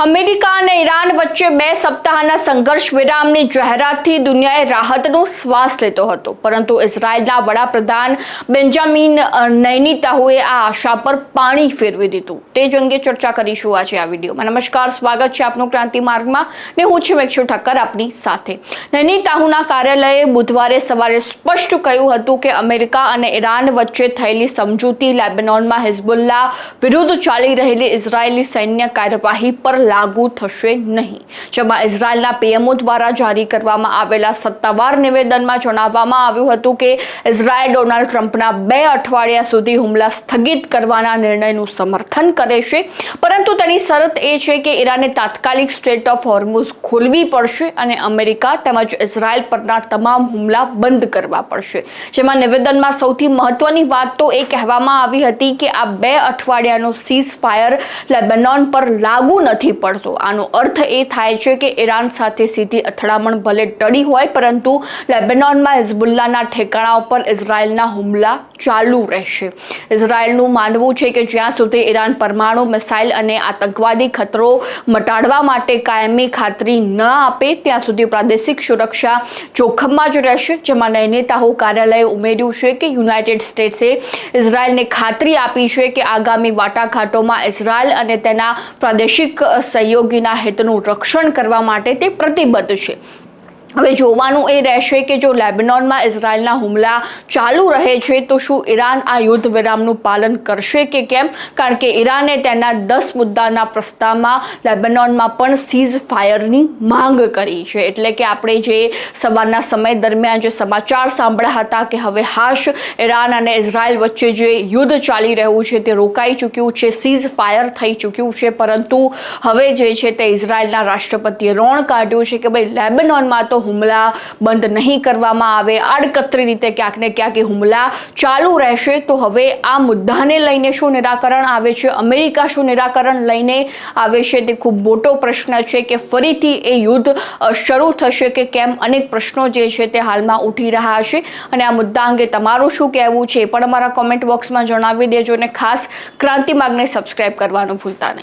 America અને Iran વચ્ચે 2 સપ્તાહના સંઘર્ષ વિરામની જાહેરાતથી દુનિયાએ રાહતનો શ્વાસ લીધો હતો, પરંતુ ઇઝરાયલના વડાપ્રધાન બેન્જામિન નેતન્યાહુએ આ આશા પર પાણી ફેરવી દીધું. તે જ અંગે ચર્ચા કરીશું આજે આ વિડીયોમાં. નમસ્કાર, સ્વાગત છે આપનું ક્રાંતિ માર્ગમાં ને હું છું મેક્ષુ ઠક્કર આપની સાથે. નેતન્યાહુના કાર્યાલયે બુધવારે સવારે સ્પષ્ટ કહ્યું હતું કે અમેરિકા અને ઈરાન વચ્ચે થયેલી સમજૂતી લેબનોનમાં હિઝબુલ્લાહ વિરુદ્ધ ચાલી રહેલી ઇઝરાયેલી સૈન્ય કાર્યવાહી પર લાગુ થશે નહીં. જેમાં ઇઝરાયલના પીએમઓ દ્વારા જારી કરવામાં આવેલા સત્તાવાર નિવેદનમાં જણાવવામાં આવ્યું હતું કે ઇઝરાયલ ડોનાલ્ડ ટ્રમ્પના 2 અઠવાડિયા સુધી હુમલા સ્થગિત કરવાના નિર્ણયનું સમર્થન કરે છે, પરંતુ તેની શરત એ છે કે ઈરાને તાત્કાલિક સ્ટ્રેટ ઓફ હોર્મુઝ ખોલવી પડશે અને અમેરિકા તેમજ ઇઝરાયલ પરના તમામ હુમલા બંધ કરવા પડશે. જેમાં નિવેદનમાં સૌથી મહત્વની વાત તો એ કહેવામાં આવી હતી કે આ 2 અઠવાડિયાનો સીઝ ફાયર લેબનોન પર લાગુ નથી પડતો. આનો અર્થ એ થાય છે કે ઈરાન સાથે સીધી અથડામણ ભલે ટળી હોય, પરંતુ લેબનોનમાં હિઝબુલ્લાહના ઠેકાણાઓ પર ઇઝરાયલના હુમલા ચાલુ રહેશે. ઇઝરાયલનું માનવું છે કે જ્યાં સુધી ઈરાન પરમાણુ મિસાઇલ અને આતંકવાદી ખતરો મટાડવા માટે કાયમી ખાતરી ન આપે ત્યાં સુધી પ્રાદેશિક સુરક્ષા જોખમમાં જ રહેશે. જેમાં નેતન્યાહુ કાર્યાલયે ઉમેર્યું છે કે યુનાઇટેડ સ્ટેટ્સે ઇઝરાયલને ખાતરી આપી છે કે આગામી વાટાઘાટોમાં ઇઝરાયલ અને તેના પ્રાદેશિક સહયોગીના હિતનું રક્ષણ કરવા માટે તે પ્રતિબદ્ધ છે. હવે જોવાનું એ રહેશે કે જો લેબનોનમાં ઇઝરાયલના હુમલા ચાલુ રહે છે તો શું ઈરાન આ યુદ્ધ વિરામનું પાલન કરશે કે કેમ, કારણ કે ઈરાને તેના 10 મુદ્દાના પ્રસ્તાવમાં લેબનોનમાં પણ સીઝ ફાયરની માંગ કરી છે. એટલે કે આપણે જે સવારના સમય દરમિયાન જે સમાચાર સાંભળ્યા હતા કે હવે હાશ ઈરાન અને ઇઝરાયલ વચ્ચે જે યુદ્ધ ચાલી રહ્યું છે તે રોકાઈ ચૂક્યું છે, સીઝ ફાયર થઈ ચૂક્યું છે, પરંતુ હવે જે છે તે ઇઝરાયલના રાષ્ટ્રપતિએ રોણ કાઢ્યું છે કે ભાઈ લેબનોનમાં તો હુમલા બંધ નહીં કરવામાં આવે, આડકતરી રીતે ક્યાંક ને ક્યાંક એ હુમલા ચાલુ રહેશે. તો હવે આ મુદ્દાને લઈને શું નિરાકરણ આવે છે, અમેરિકા શું નિરાકરણ લઈને આવે છે, તે ખૂબ મોટો પ્રશ્ન છે કે ફરીથી એ યુદ્ધ શરૂ થશે કે કેમ. અનેક પ્રશ્નો જે છે તે હાલમાં ઉઠી રહ્યા છે અને આ મુદ્દા અંગે તમારું શું કહેવું છે એ પણ અમારા કોમેન્ટ બોક્સમાં જણાવી દેજો અને ખાસ ક્રાંતિ માર્ગને સબસ્ક્રાઇબ કરવાનું ભૂલતા નહીં.